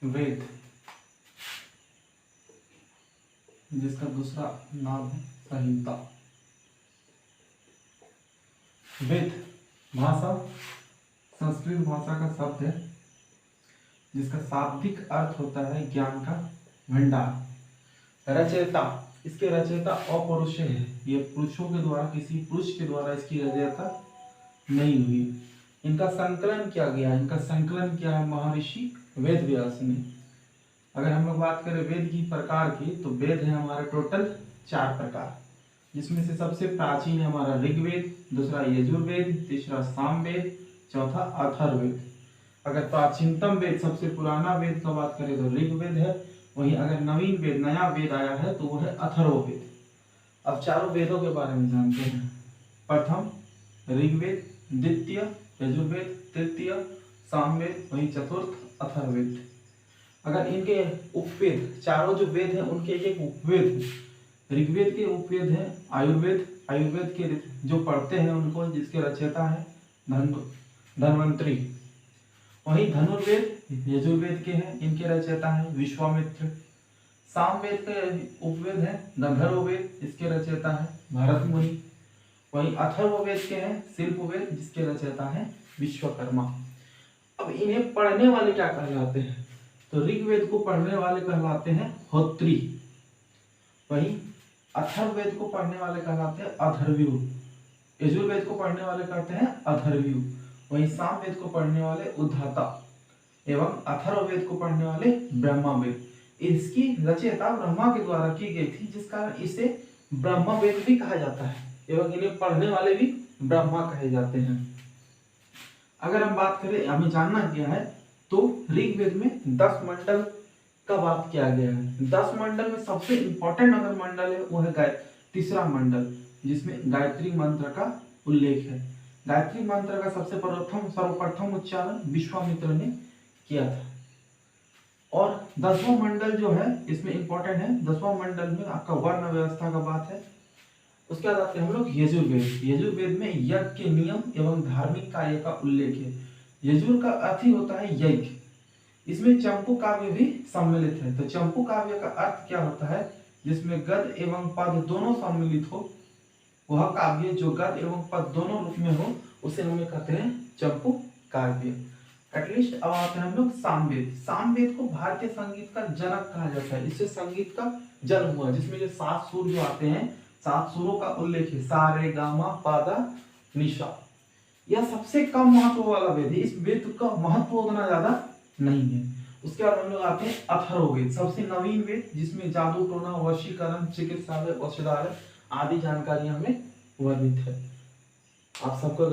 वेद, जिसका दूसरा नाम है संहिता। वेद भाषा संस्कृत भाषा का शब्द है जिसका शाब्दिक अर्थ होता है ज्ञान का भंडार। रचयिता, इसके रचयिता अपरुष है, ये पुरुषों के द्वारा, किसी पुरुष के द्वारा इसकी रचयिता नहीं हुई। इनका संकलन किया गया, इनका संकलन किया है महर्षि वेद व्यास ने। अगर हम लोग बात करें वेद की प्रकार की, तो वेद है हमारे टोटल 4 प्रकार, जिसमें से सबसे प्राचीन है हमारा ऋग्वेद, दूसरा यजुर्वेद, तीसरा सामवेद, चौथा अथर्ववेद। अगर प्राचीनतम वेद, सबसे पुराना वेद का बात करें तो ऋग्वेद है, वहीं अगर नवीन वेद, नया वेद आया है तो वो है अथर्ववेद। अब चारों वेदों के बारे में जानते हैं। प्रथम ऋग्वेद, द्वितीय यजुर्वेद, तृतीय सामवेद, वहीं चतुर्थ अथर्ववेद। अगर इनके उपवेद, चारों जो वेद हैं उनके एक उपवेद है। ऋग्वेद के उपवेद है आयुर्वेद, आयुर्वेद के जो पढ़ते हैं उनको, जिसके रचयिता है धन्वंतरी। वहीं धनुर्वेद यजुर्वेद के हैं, इनके रचयिता है विश्वामित्र। सामवेद के उपवेद है गंधर्ववेद, इसके रचयिता है भरत मुनि। वहीं अथर्ववेद के हैं शिल्पवेद, जिसके रचयिता है विश्वकर्मा। अब इन्हें पढ़ने वाले क्या कहलाते हैं, तो ऋग्वेद को पढ़ने वाले कहलाते हैं होत्री, वहीं अथर्ववेद को पढ़ने वाले कहलाते हैं अथर्वयु, यजुर्वेद को पढ़ने वाले कहते हैं अथर्वयु, वहीं सामवेद को पढ़ने वाले उद्धाता एवं अथर्ववेद को पढ़ने वाले ब्रह्मवेद। इसकी रचयिता ब्रह्मा के द्वारा की गई थी, जिस कारण इसे ब्रह्मवेद भी कहा जाता है एवं इन्हें पढ़ने वाले भी ब्रह्मा कहे जाते हैं। अगर हम बात करें, हमें जानना क्या है, तो ऋग्वेद में 10 मंडल का बात किया गया है। 10 मंडल में सबसे इंपॉर्टेंट अगर मंडल है वो है तीसरा मंडल, जिसमें गायत्री मंत्र का उल्लेख है। गायत्री मंत्र का सर्वप्रथम उच्चारण विश्वामित्र ने किया था। और 10वां मंडल जो है इसमें इंपॉर्टेंट है, 10वां मंडल में आपका वर्ण व्यवस्था का बात है। उसके बाद आते हैं हम लोग यजुर्वेद। यजुर्वेद में यज्ञ के नियम एवं धार्मिक कार्य का उल्लेख है। यजुर का अर्थ ही होता है यज्ञ, इसमें चंपू काव्य भी सम्मिलित है। तो चंपू काव्य का अर्थ क्या होता है, जिसमें गद्य एवं पद दोनों सम्मिलित हो, वह काव्य जो गद्य एवं पद दोनों रूप में हो, उसे हम कहते हैं चंपू काव्य। एटलीस्ट अब आते हैं हम लोग सामवेद। सामवेद को भारतीय संगीत का जनक कहा जाता है, इससे संगीत का जन्म हुआ, जिसमें जो 7 सुर जो आते हैं, 7 सुरों का उल्लेख है, सा रे गा मा पा धा निशा। यह सबसे कम महत्व वाला वेद है, इस वेद का महत्व उतना ज्यादा नहीं है। उसके बाद हम लोग आते हैं अथर्ववेद, सबसे नवीन वेद, जिसमें जादू टोना, वशीकरण, चिकित्सालय, औषधालय आदि जानकारियां हमें वर्णित है। आप सबको